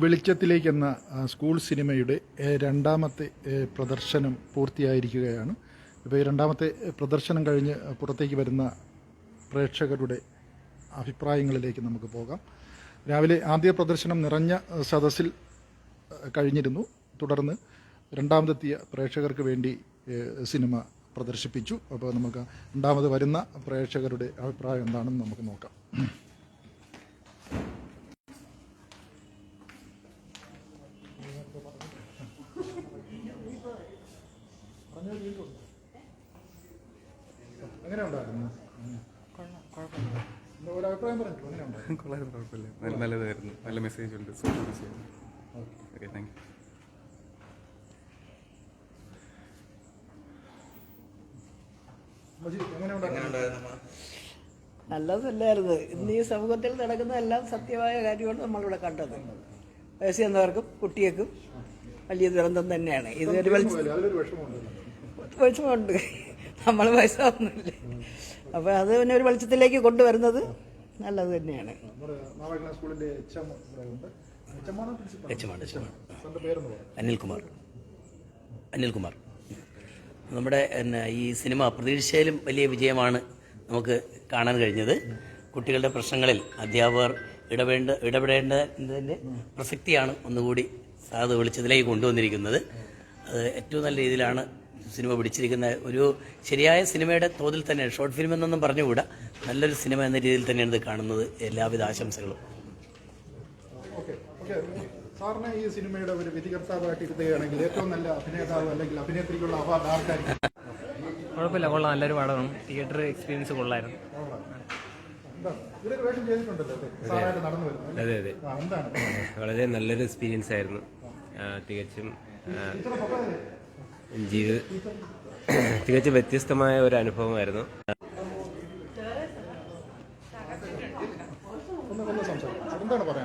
വെളിച്ചത്തിലേക്ക് എന്ന സ്കൂൾ സിനിമയുടെ രണ്ടാമത്തെ പ്രദർശനം പൂർത്തിയായിരിക്കുകയാണ്. ഇപ്പോൾ ഈ രണ്ടാമത്തെ പ്രദർശനം കഴിഞ്ഞ് പുറത്തേക്ക് വരുന്ന പ്രേക്ഷകരുടെ അഭിപ്രായങ്ങളിലേക്ക് നമുക്ക് പോകാം. രാവിലെ ആദ്യ പ്രദർശനം നിറഞ്ഞ സദസ്സിൽ കഴിഞ്ഞിരുന്നു. തുടർന്ന് രണ്ടാമതെത്തിയ പ്രേക്ഷകർക്ക് വേണ്ടി സിനിമ പ്രദർശിപ്പിച്ചു. അപ്പോൾ നമുക്ക് രണ്ടാമത് വരുന്ന പ്രേക്ഷകരുടെ അഭിപ്രായം എന്താണെന്ന് നമുക്ക് നോക്കാം. എങ്ങനെ ഉണ്ടായിരുന്നു? കുഴപ്പമില്ല, നല്ലതായിരുന്നു. നല്ല മെസ്സേജ് ഉണ്ട്. Okay, thank you. നല്ലതല്ലായിരുന്നു. ഇന്ന് ഈ സമൂഹത്തിൽ നടക്കുന്ന എല്ലാം സത്യമായ കാര്യമാണ് നമ്മളിവിടെ കണ്ടത്. വയസ്സ് ചെന്നവർക്കും കുട്ടികൾക്കും വലിയ ദുരന്തം തന്നെയാണ്. ഇതൊരു വിഷമമുണ്ട്. നമ്മൾ വയസ്സാവുന്നില്ലേ, അപ്പോൾ അത് പിന്നെ ഒരു വെളിച്ചത്തിലേക്ക് കൊണ്ടുവരുന്നത് നല്ലത് തന്നെയാണ്. അനിൽകുമാർ. നമ്മുടെ ഈ സിനിമ പ്രതീക്ഷയിലും വലിയ വിജയമാണ് നമുക്ക് കാണാൻ കഴിഞ്ഞത്. കുട്ടികളുടെ പ്രശ്നങ്ങളിൽ അധ്യാപകർ ഇടപെടേണ്ടതിൻ്റെ പ്രസക്തിയാണ് ഒന്നുകൂടി അത് വെളിച്ചത്തിലേക്ക് കൊണ്ടുവന്നിരിക്കുന്നത്. അത് ഏറ്റവും നല്ല രീതിയിലാണ് സിനിമ പിടിച്ചിരിക്കുന്ന. ഒരു ശരിയായ സിനിമയുടെ തോതിൽ തന്നെ, ഷോർട്ട് ഫിലിം എന്നൊന്നും പറഞ്ഞുകൂടാ, നല്ലൊരു സിനിമ എന്ന രീതിയിൽ തന്നെയാണ് ഇത് കാണുന്നത്. എല്ലാവിധ ആശംസകളും. സാറിന് ഈ സിനിമയുടെ ഒരു വിധികർത്താവായിട്ട് ഇരുത്തുകയാണെങ്കിൽ ഏറ്റവും നല്ല അഭിനേതാവ് അല്ലെങ്കിൽ അഭിനേത്രിക്കുള്ള അവാർഡ് ആർക്കായിരിക്കും? കുഴപ്പമില്ല, കൊള്ളാം. നല്ലൊരു പടമാണ്. തിയേറ്റർ എക്സ്പീരിയൻസ് കൊള്ളായിരുന്നു. അതെ അതെ, വളരെ നല്ലൊരു എക്സ്പീരിയൻസ് ആയിരുന്നു. തികച്ചും വ്യത്യസ്തമായ ഒരു അനുഭവമായിരുന്നു.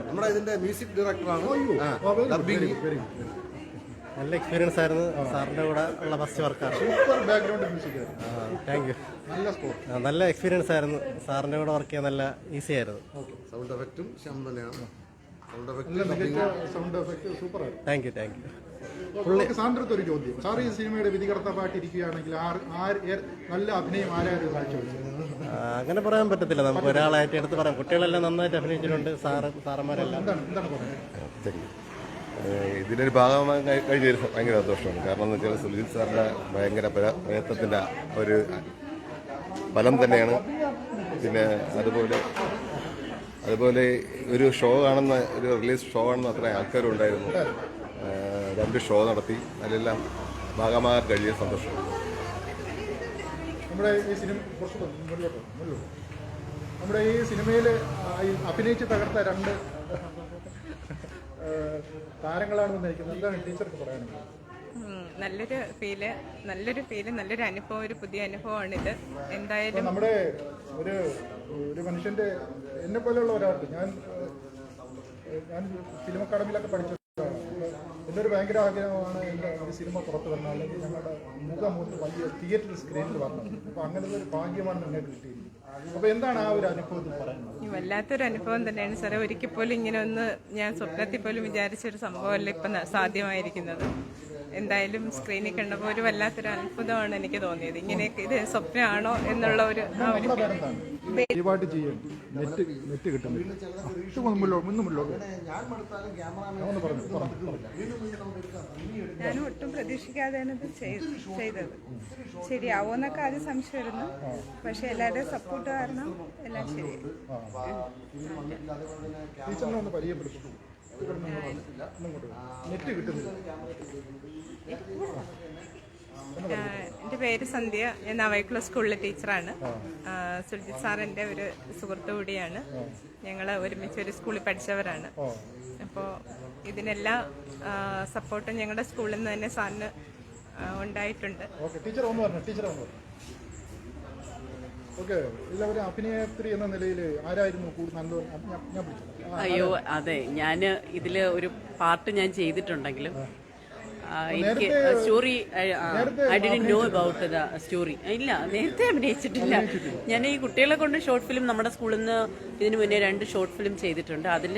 നമ്മുടെ ഇതിന്റെ മ്യൂസിക് ഡയറക്ടറാണ്. നല്ല എക്സ്പീരിയൻസ് ആയിരുന്നു. സാറിന്റെ കൂടെ ഉള്ള ഫസ്റ്റ് വർക്കാണ്. Super background music. Thank you. നല്ല എക്സ്പീരിയൻസ് ആയിരുന്നു. സാറിന്റെ കൂടെ വർക്ക് ചെയ്യാൻ നല്ല ഈസി ആയിരുന്നു. സൗണ്ട് എഫക്റ്റും ശ്യാം തന്നെയാണ്. സൗണ്ട് എഫക്റ്റ് സൂപ്പർ ആയിരുന്നു. Thank you, thank you. സാറിന്റെ ഒരു ചോദ്യം, സാർ ഈ സിനിമയുടെ വിധികർത്താവായിട്ടിരിക്കുകയാണെങ്കിൽ നല്ല അഭിനയം ആരായിരുന്നു കാഴ്ചവെച്ചത്? അങ്ങനെ പറയാൻ പറ്റത്തില്ല. നമുക്ക് ഒരാളായിട്ട് എടുത്ത് പറയാം. കുട്ടികളെല്ലാം നന്നായിട്ട് അഭിനയിച്ചിട്ടുണ്ട്. സാറന്മാരെല്ലാം. എന്താണ് പറയുന്നത്? ഇതിനൊരു ഭാഗമാകാൻ കഴിഞ്ഞ ഭയങ്കര സന്തോഷമാണ്. കാരണം എന്ന് വെച്ചാൽ സുജിത് സാറിന്റെ ഭയങ്കര പ്രയത്നത്തിന്റെ ഒരു ഫലം തന്നെയാണ്. പിന്നെ അതുപോലെ ഒരു ഷോ കാണുന്ന, ഒരു റിലീസ് ഷോ കാണുന്ന അത്രയും ആൾക്കാരും ഉണ്ടായിരുന്നു. 2 ഷോ നടത്തി. അതിലെല്ലാം ഭാഗമാകാൻ കഴിഞ്ഞ സന്തോഷം. നമ്മുടെ ഈ സിനിമ നമ്മുടെ ഈ സിനിമയിൽ അഭിനയിച്ച് തകർത്ത 2 താരങ്ങളാണ് വന്നിരിക്കുന്നത്. എന്താണ് ടീച്ചർക്ക് പറയാനുള്ളത്? നല്ലൊരു ഫീല്, നല്ലൊരു അനുഭവം, ഒരു പുതിയ അനുഭവമാണിത്. എന്തായാലും നമ്മുടെ ഒരു മനുഷ്യന്റെ എന്നെ പോലെയുള്ള ഒരാൾക്ക്, ഞാൻ ഫിലിം അക്കാദമിയിലൊക്കെ പഠിച്ചതാണ്. എൻ്റെ ഒരു ഭയങ്കര ആഗ്രഹമാണ് എൻ്റെ ഈ സിനിമ പുറത്ത് വരണം, അല്ലെങ്കിൽ ഞങ്ങളുടെ മുഖമൂത്ത് വലിയ തിയേറ്റർ സ്ക്രീനിൽ വരണം. അപ്പോൾ അങ്ങനത്തെ ഒരു ഭാഗ്യമാണ് നിങ്ങൾക്ക് കിട്ടിയിരിക്കുന്നത്. അപ്പോൾ എന്താണ് ആ ഒരു അനുഭവത്തിൽ പറയുന്നത്? വല്ലാത്തൊരു അനുഭവം തന്നെയാണ് സാറേ. ഒരിക്കൽ പോലും ഇങ്ങനെ ഒന്ന് ഞാൻ സ്വപ്നത്തിൽ പോലും വിചാരിച്ചൊരു സംഭവമല്ല ഇപ്പം സാധ്യമായിരിക്കുന്നത്. എന്തായാലും സ്ക്രീനിൽ കണ്ടപ്പോൾ ഒരു വല്ലാത്തൊരു അത്ഭുതമാണ് എനിക്ക് തോന്നിയത്. ഇങ്ങനെയൊക്കെ ഇത് സ്വപ്നമാണോ എന്നുള്ള ഒരു നെറ്റ് കിട്ടുന്നില്ല. ഞാൻ ഒട്ടും പ്രതീക്ഷിക്കാതെയാണ് ഇത് ചെയ്തത്. ശരിയാവുമെന്നൊക്കെ ആദ്യം സംശയമായിരുന്നു. പക്ഷെ എല്ലാവരുടെയും സപ്പോർട്ട് കാരണം എല്ലാം ശരിയായി. എൻ്റെ പേര് സന്ധ്യ. ഞാൻ നവൈക്കുള സ്കൂളിലെ ടീച്ചറാണ്. സുൽജിത് സാർ എൻ്റെ ഒരു സുഹൃത്തു കൂടിയാണ്. ഞങ്ങൾ ഒരുമിച്ച് ഒരു സ്കൂളിൽ പഠിച്ചവരാണ്. അപ്പോൾ ഇതിനെല്ലാം സപ്പോർട്ടും ഞങ്ങളുടെ സ്കൂളിൽ നിന്ന് തന്നെ സാറിന് ഉണ്ടായിട്ടുണ്ട്. അഭിനേത്രി എന്ന നിലയിൽ ആരായിരുന്നു കൂടുതൽ? അയ്യോ അതെ, ഞാൻ ഇതിൽ ഒരു പാർട്ട് ഞാൻ ചെയ്തിട്ടുണ്ടെങ്കിലും എനിക്ക് story I didn't know about the story. ഇല്ല, നേരത്തെ അഭിനയിച്ചിട്ടില്ല. ഞാൻ ഈ കുട്ടികളെ കൊണ്ട് ഷോർട്ട് ഫിലിം നമ്മുടെ സ്കൂളിൽ നിന്ന് ഇതിനു മുന്നേ 2 ഷോർട്ട് ഫിലിം ചെയ്തിട്ടുണ്ട്. അതിൽ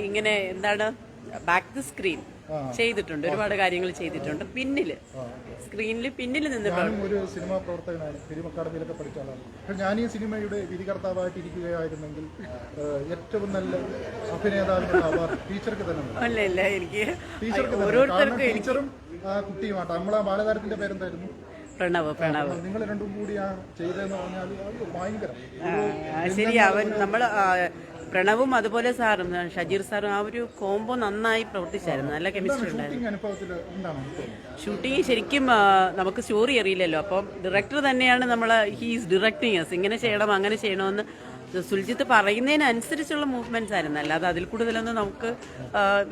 ഇങ്ങനെ എന്താണ് ബാക്ക് ദ സ്ക്രീൻ ചെയ്തിട്ടുണ്ട്, ഒരുപാട് കാര്യങ്ങൾ ചെയ്തിട്ടുണ്ട്. പിന്നില് സ്ക്രീനിൽ പിന്നിൽ നിന്ന് ഞാനും ഒരു സിനിമാ പ്രവർത്തകനാണ്, ഫിലിം അക്കാദമിയിലൊക്കെ പഠിച്ച ആളാണ്. പക്ഷെ ഞാൻ ഈ സിനിമയുടെ വിധികർത്താവായിട്ട് ഇരിക്കുകയായിരുന്നെങ്കിൽ ഏറ്റവും നല്ല അഭിനേതാവിനുള്ള അവാർഡ് ടീച്ചർക്ക് തന്നെ ഉണ്ട്. അല്ല എനിക്ക് ടീച്ചർക്ക് ഓരോരുത്തർക്കും ടീച്ചറും കുട്ടിയുമായിട്ട് നമ്മളെ ബാലതാരത്തിന്റെ പേരെന്തായിരുന്നു? പ്രണവ്. നിങ്ങൾ രണ്ടും കൂടി ആ ചെയ്തതെന്ന് പറഞ്ഞാൽ ഭയങ്കരം ശരി. നമ്മള് പ്രണവും അതുപോലെ സാറും ഷജീർ സാറും ആ ഒരു കോംബോ നന്നായി പ്രവർത്തിച്ചായിരുന്നു. നല്ല കെമിസ്ട്രി ഉണ്ടായിരുന്നു. അനുഭവത്തിൽ എന്താണ് ഷൂട്ടിങ് ശരിക്കും നമുക്ക് സ്റ്റോറി അറിയില്ലല്ലോ, അപ്പം ഡയറക്ടർ തന്നെയാണ് നമ്മൾ ഹീസ് ഡയറക്ടിങ് അസ്, ഇങ്ങനെ ചെയ്യണം അങ്ങനെ ചെയ്യണമെന്ന് സുൽജിത്ത് പറയുന്നതിനനുസരിച്ചുള്ള മൂവ്മെന്റ്സ് ആയിരുന്നു. അല്ലാതെ അതിൽ കൂടുതലൊന്നും നമുക്ക്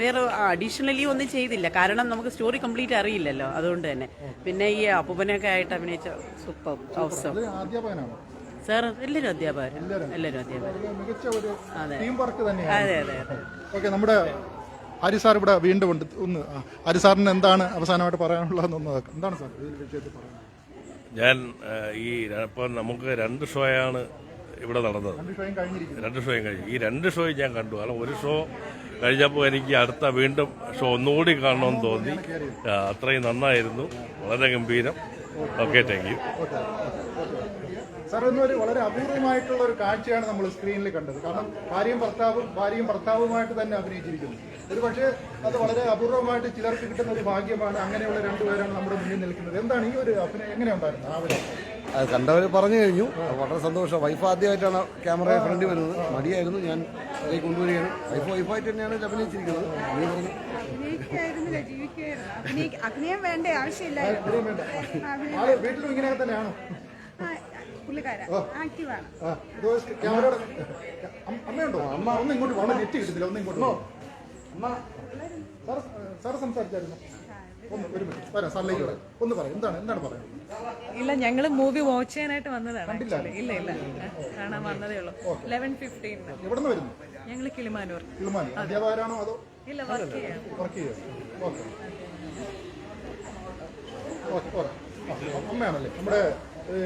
വേറെ അഡീഷണലി ഒന്നും ചെയ്തില്ല. കാരണം നമുക്ക് സ്റ്റോറി കംപ്ലീറ്റ് അറിയില്ലല്ലോ, അതുകൊണ്ട് തന്നെ. പിന്നെ ഈ അപ്പൂപ്പനൊക്കെ ആയിട്ട് അഭിനയിച്ച സൂപ്പർ അവസരം. സാർ എല്ലാവരും അധ്യാപകർ. മികച്ച ഒരു ടീം വർക്ക് അതെ തന്നെയാണ്. ഓക്കെ, നമ്മുടെ ഹരി സാർ ഇവിടെ വീണ്ടും ഉണ്ട്. ഒന്ന് ഹരി സാറിന് എന്താണ് അവസാനമായിട്ട് പറയാനുള്ളതെന്ന് നോക്കാം. എന്താണ് സാർ ഈ വിഷയത്തിൽ പറയുന്നത്? ഞാൻ ഇപ്പം നമുക്ക് 2 ഷോയാണ് ഇവിടെ നടന്നത്. 2 ഷോയും കഴിഞ്ഞു. ഈ 2 ഷോയും ഞാൻ കണ്ടു. കാരണം ഒരു ഷോ കഴിഞ്ഞപ്പോൾ എനിക്ക് അടുത്ത വീണ്ടും ഷോ ഒന്നുകൂടി കാണണമെന്ന് തോന്നി. അത്രയും നന്നായിരുന്നു, വളരെ ഗംഭീരം. Okay, thank U. സാർ, ഇന്നൊരു വളരെ അപൂർവമായിട്ടുള്ള ഒരു കാഴ്ചയാണ് നമ്മൾ സ്ക്രീനിൽ കണ്ടത്. കാരണം ഭാര്യയും ഭർത്താവുമായിട്ട് തന്നെ അഭിനയിച്ചിരിക്കുന്നു. ഒരു പക്ഷേ അത് വളരെ അപൂർവമായിട്ട് ചിലർക്ക് കിട്ടുന്ന ഒരു ഭാഗ്യമാണ്. അങ്ങനെയുള്ള 2 പേരാണ് നമ്മുടെ മുന്നിൽ നിൽക്കുന്നത്. എന്താണ് ഈ ഒരു അഭിനയം എങ്ങനെയുണ്ടായിരുന്നു? അത് കണ്ടവർ പറഞ്ഞു കഴിഞ്ഞു. വളരെ സന്തോഷം. വൈഫ് ആദ്യമായിട്ടാണ് ക്യാമറ ഫ്രണ്ടിൽ വരുന്നത്. മടിയായിരുന്നു, ഞാൻ അതിലേക്ക് കൊണ്ടുവരികയാണ്. വൈഫായിട്ട് തന്നെയാണ് അഭിനയിച്ചിരിക്കുന്നത്. അഭിനയം വേണ്ട ആവശ്യമില്ലായിരുന്നു. വീട്ടിലും ഇങ്ങനെ തന്നെയാണോ? ആക്റ്റീവാണ്. അമ്മയുണ്ടോ? അമ്മ ഒന്ന് ഇങ്ങോട്ട് വളരെ നെറ്റ് കിട്ടുന്നില്ല. ഒന്ന് ഇങ്ങോട്ട് സാറ് സംസാരിച്ചായിരുന്നു. ഒരു മിനിറ്റ് വരാം സാറിലേക്ക് വരാം. ഒന്ന് പറയാം, എന്താണ് പറയുന്നത്? ഇല്ല, ഞങ്ങള് മൂവി വാച്ച് ചെയ്യാനായിട്ട് വന്നതാണ്. ഇല്ല കാണാൻ വന്നതേ ഉള്ളൂ. 11:15. എവിടെ നിന്ന് വരുന്നു? ഞങ്ങള് കിളിമാനൂർ. അധ്യാപകരാണോ അതോ? ഇല്ല, വർക്ക് ചെയ്യാം. അമ്മയാണല്ലേ നമ്മുടെ ഈ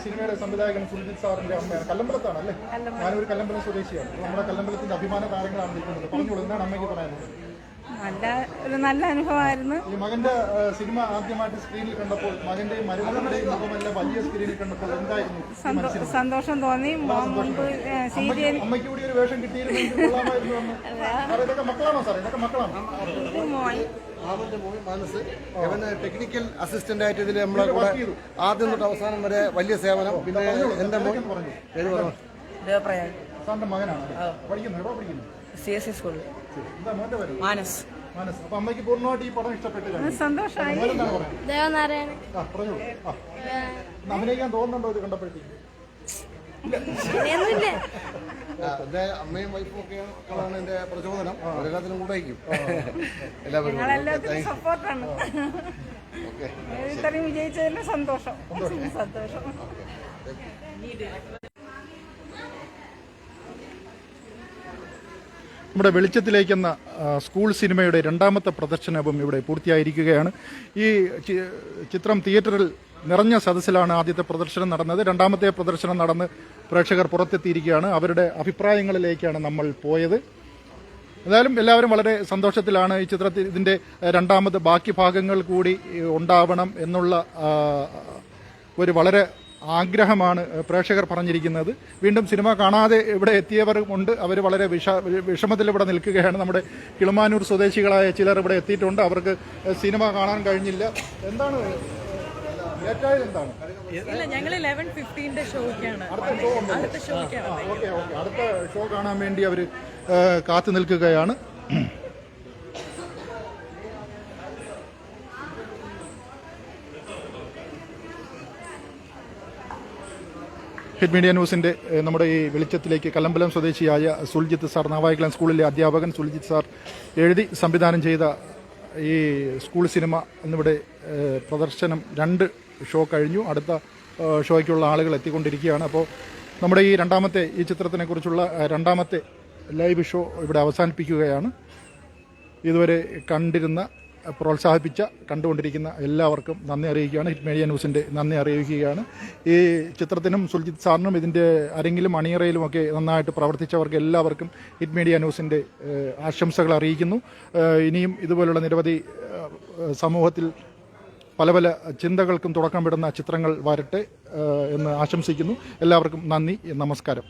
സിനിമയുടെ സംവിധായകൻ സുൽജിത്ത് സാറിന്റെ അമ്മയാണ്. കല്ലമ്പലത്താണ് അല്ലേ? ഞാനൊരു കല്ലമ്പലം സ്വദേശിയാണ്. നമ്മുടെ കല്ലമ്പലത്തിന്റെ അഭിമാന താരങ്ങളാണ് നിൽക്കുന്നത്. പറഞ്ഞോളൂ, എന്താണ് അമ്മയ്ക്ക് പറയാനുള്ളത്? നല്ല അനുഭവമായിരുന്നു. ഈ മകന്റെ സിനിമ ആദ്യമായിട്ട് സ്ക്രീനിൽ കണ്ടപ്പോൾ, മകന്റെയും മരുമകളുടെയും മുഖമല്ല വലിയ സ്ക്രീനിൽ കണ്ടപ്പോൾ എന്തായിരുന്നു? സന്തോഷം തോന്നി. അമ്മയ്ക്ക് കൂടി ഒരു വേഷം കിട്ടിയിരുന്നെങ്കിൽ കൊള്ളാമായിരുന്നു എന്ന്. ഇതൊക്കെ മക്കളാണോ സാറേ? ഇതൊക്കെ മക്കളാണോ? അവന്റെ മോൻ മനസ്സ് അവന് ടെക്നിക്കൽ അസിസ്റ്റന്റ് ആയിട്ട് ഇതിൽ നമ്മളെ കൂടെ ആദ്യം തൊട്ട് അവസാനം വരെ വലിയ സേവനം. പിന്നെ എന്റെ മോൻ പേര് പറഞ്ഞു സാറിന്റെ മകനാണ് പഠിക്കുന്നത്. CSE സ്കൂളിൽ. എന്താ മോന്റെ പേര്? മാനസ്. അപ്പൊ അമ്മയ്ക്ക് പൂർണ്ണമായിട്ട് ഈ പടം ഇഷ്ടപ്പെട്ടു. സന്തോഷമായി. പറഞ്ഞോളൂ. അഭിനയിക്കാൻ തോന്നുന്നുണ്ടോ ഇത് കണ്ടപ്പോഴത്തേക്ക്? എന്റെ അമ്മയും വൈഫും ഒക്കെയാണ് എന്റെ പ്രചോദനം. അവരെല്ലാത്തിനും കൂടെ അയക്കും. എല്ലാവരും സപ്പോർട്ടാണ്. ഇത്രയും വിജയിച്ചതിൽ സന്തോഷം. നമ്മുടെ വെളിച്ചത്തിലേക്കെന്ന സ്കൂൾ സിനിമയുടെ 2ാമത്തെ പ്രദർശനവും ഇവിടെ പൂർത്തിയായിരിക്കുകയാണ്. ഈ ചിത്രം തിയേറ്ററിൽ നിറഞ്ഞ സദസ്സിലാണ് ആദ്യത്തെ പ്രദർശനം നടന്നത്. 2ാമത്തെ പ്രദർശനം നടന്ന് പ്രേക്ഷകർ പുറത്തെത്തിയിരിക്കുകയാണ്. അവരുടെ അഭിപ്രായങ്ങളിലേക്കാണ് നമ്മൾ പോയത്. എന്തായാലും എല്ലാവരും വളരെ സന്തോഷത്തിലാണ്. ഈ ചിത്രത്തിൽ ഇതിൻ്റെ 2ാമത് ബാക്കി ഭാഗങ്ങൾ കൂടി ഉണ്ടാവണം എന്നുള്ള ഒരു വളരെ ആഗ്രഹമാണ് പ്രേക്ഷകർ പറഞ്ഞിരിക്കുന്നത്. വീണ്ടും സിനിമ കാണാതെ ഇവിടെ എത്തിയവരുമുണ്ട്. അവർ വളരെ വിഷമത്തിൽ ഇവിടെ നിൽക്കുകയാണ്. നമ്മുടെ കിളിമാനൂർ സ്വദേശികളായ ചിലർ ഇവിടെ എത്തിയിട്ടുണ്ട്. അവർക്ക് സിനിമ കാണാൻ കഴിഞ്ഞില്ല. എന്താണ് ലേറ്റായത്? എന്താണ്? ഇല്ല, ഞങ്ങൾ 11:15 ഷോയ്ക്കാണ്. അടുത്ത ഷോ കാണാൻ വേണ്ടി അവർ കാത്തു നിൽക്കുകയാണ്. ഹിറ്റ് മീഡിയ ന്യൂസിന്റെ നമ്മുടെ ഈ വെളിച്ചത്തിലേക്ക് കല്ലമ്പലം സ്വദേശിയായ സുൽജിത്ത് സാർ, നാവായിക്കുളം സ്കൂളിലെ അധ്യാപകൻ സുൽജിത്ത് സാർ എഴുതി സംവിധാനം ചെയ്ത ഈ സ്കൂൾ സിനിമ എന്നിവിടെ പ്രദർശനം 2 ഷോ കഴിഞ്ഞു. അടുത്ത ഷോയ്ക്കുള്ള ആളുകൾ എത്തിക്കൊണ്ടിരിക്കുകയാണ്. അപ്പോൾ നമ്മുടെ ഈ 2ാമത്തെ ഈ ചിത്രത്തിനെക്കുറിച്ചുള്ള 2ാമത്തെ ലൈവ് ഷോ ഇവിടെ അവസാനിപ്പിക്കുകയാണ്. ഇതുവരെ കണ്ടിരുന്ന പ്രോത്സാഹിപ്പിച്ച കണ്ടുകൊണ്ടിരിക്കുന്ന എല്ലാവർക്കും നന്ദി അറിയിക്കുകയാണ്. ഹിറ്റ് മീഡിയ ന്യൂസിൻ്റെ നന്ദി അറിയിക്കുകയാണ്. ഈ ചിത്രത്തിനും സുൽജിത് സാറിനും ഇതിൻ്റെ അരങ്ങിലും അണിയറയിലുമൊക്കെ നന്നായിട്ട് പ്രവർത്തിച്ചവർക്ക് എല്ലാവർക്കും ഹിറ്റ് മീഡിയ ന്യൂസിൻ്റെ ആശംസകൾ അറിയിക്കുന്നു. ഇനിയും ഇതുപോലുള്ള നിരവധി സമൂഹത്തിൽ പല പല ചിന്തകൾക്കും തുടക്കമിടുന്ന ചിത്രങ്ങൾ വരട്ടെ എന്ന് ആശംസിക്കുന്നു. എല്ലാവർക്കും നന്ദി, നമസ്കാരം.